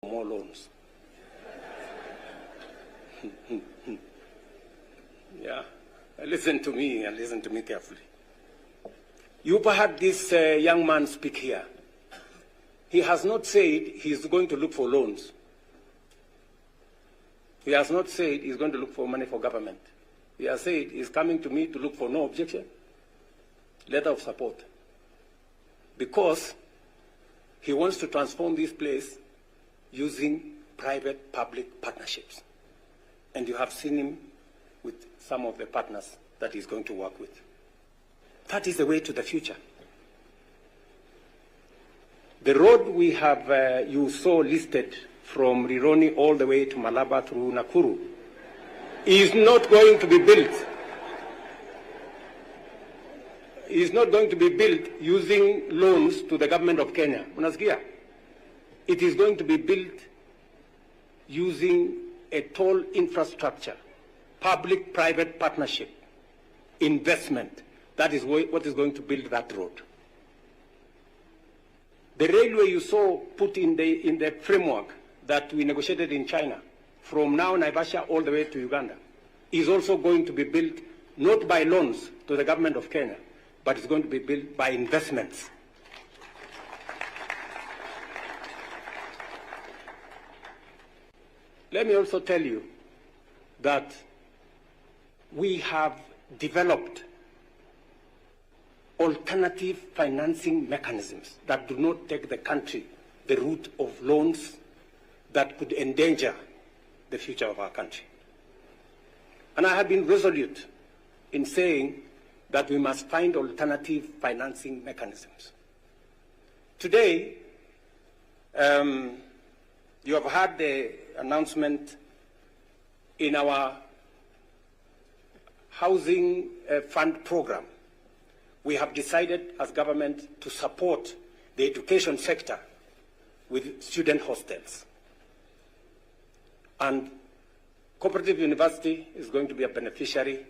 more loans. Yeah, listen to me and listen to me carefully. You've heard this young man speak here. He has not said he's going to look for loans. He has not said he's going to look for money for government. He has said he's coming to me to look for no objection, letter of support. Because he wants to transform this place using private-public partnerships. And you have seen him with some of the partners that he's going to work with. That is the way to the future. The road we have, you saw listed from Rironi all the way to Malaba through Nakuru, is not going to be built. Is not going to be built using loans to the government of Kenya. Unasikia? It is going to be built using a toll infrastructure, public-private partnership, investment. That is what is going to build that road. The railway you saw put in the framework that we negotiated in China, from now Naivasha all the way to Uganda, is also going to be built not by loans to the government of Kenya, but it's going to be built by investments. Let me also tell you that we have developed alternative financing mechanisms that do not take the country the route of loans that could endanger the future of our country. And I have been resolute in saying that we must find alternative financing mechanisms. Today, you have heard the announcement in our housing fund program. We have decided as government to support the education sector with student hostels. And Co-operative University is going to be a beneficiary.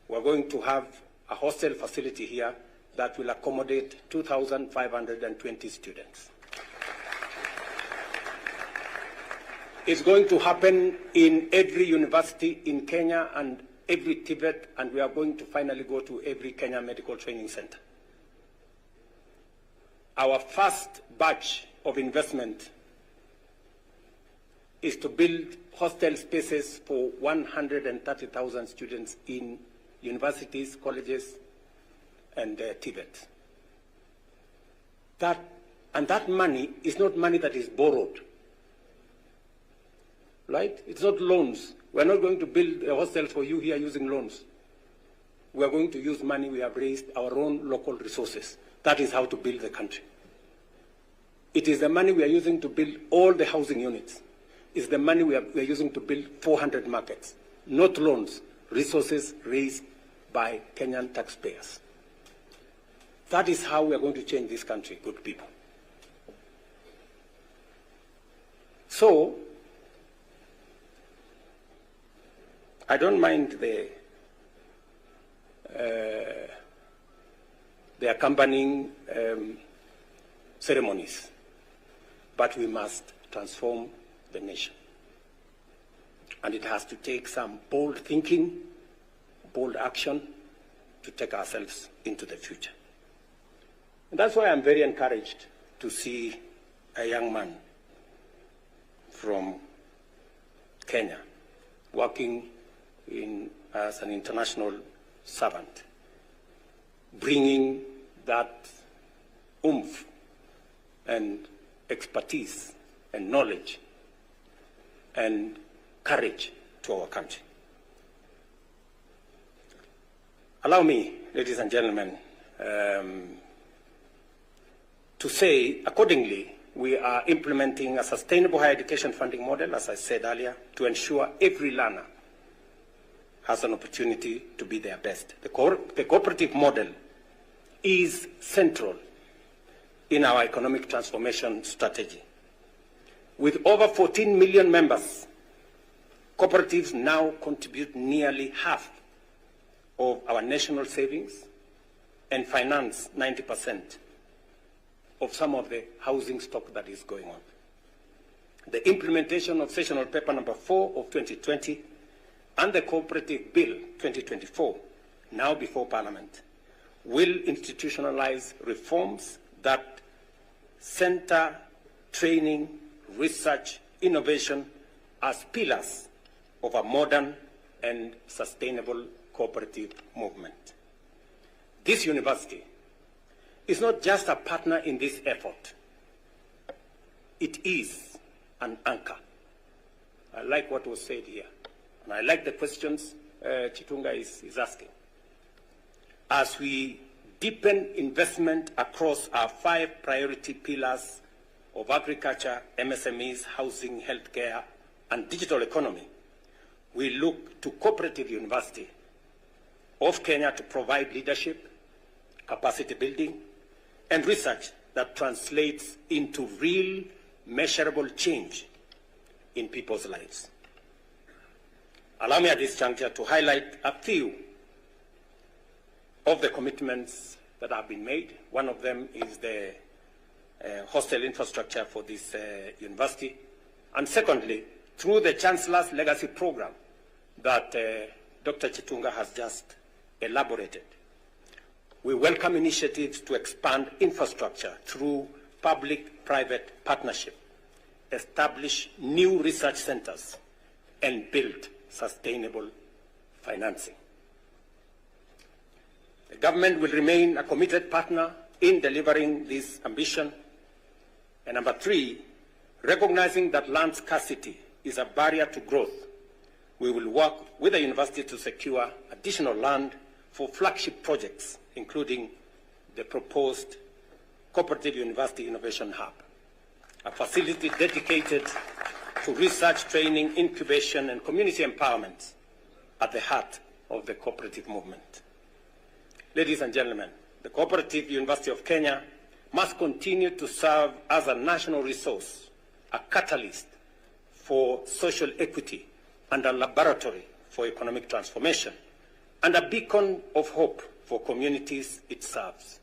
We're going to have a hostel facility here that will accommodate 2,520 students. It's going to happen in every university in Kenya and every Tibet, and we are going to finally go to every Kenya Medical Training Center. Our first batch of investment is to build hostel spaces for 130,000 students in universities, colleges, and Tibet. And that money is not money that is borrowed, right? It's not loans. We're not going to build a hostel for you here using loans. We are going to use money we have raised, our own local resources. That is how to build the country. It is the money we are using to build all the housing units. It's the money we are using to build 400 markets, not loans, resources raised by Kenyan taxpayers. That is how we are going to change this country, good people. So, I don't mind the accompanying ceremonies, but we must transform the nation. And it has to take some bold thinking, bold action to take ourselves into the future. And that's why I'm very encouraged to see a young man from Kenya working as an international servant, bringing that oomph and expertise and knowledge and courage to our country. Allow me, ladies and gentlemen, to say accordingly, we are implementing a sustainable higher education funding model, as I said earlier, to ensure every learner has an opportunity to be their best. The cooperative model is central in our economic transformation strategy. With over 14 million members, cooperatives now contribute nearly half of our national savings and finance 90% of some of the housing stock that is going on. the implementation of Sessional Paper number 4 of 2020 and the Cooperative Bill 2024, now before Parliament, will institutionalize reforms that center training, research, innovation as pillars of a modern and sustainable cooperative movement. This university is not just a partner in this effort. It is an anchor. I like what was said here, and I like the questions Chitunga is asking. As we deepen investment across our 5 priority pillars of agriculture, MSMEs, housing, healthcare, and digital economy, we look to Cooperative University of Kenya to provide leadership, capacity building, and research that translates into real, measurable change in people's lives. Allow me at this juncture to highlight a few of the commitments that have been made. One of them is the hostel infrastructure for this university. And secondly, through the Chancellor's Legacy Program that Dr. Chitunga has just elaborated, we welcome initiatives to expand infrastructure through public-private partnership, establish new research centers, and build sustainable financing. The government will remain a committed partner in delivering this ambition. And number 3, recognizing that land scarcity is a barrier to growth, we will work with the university to secure additional land for flagship projects, including the proposed Cooperative University Innovation Hub, a facility dedicated to research, training, incubation, and community empowerment at the heart of the cooperative movement. Ladies and gentlemen, the Cooperative University of Kenya must continue to serve as a national resource, a catalyst for social equity, and a laboratory for economic transformation, and a beacon of hope for communities it serves.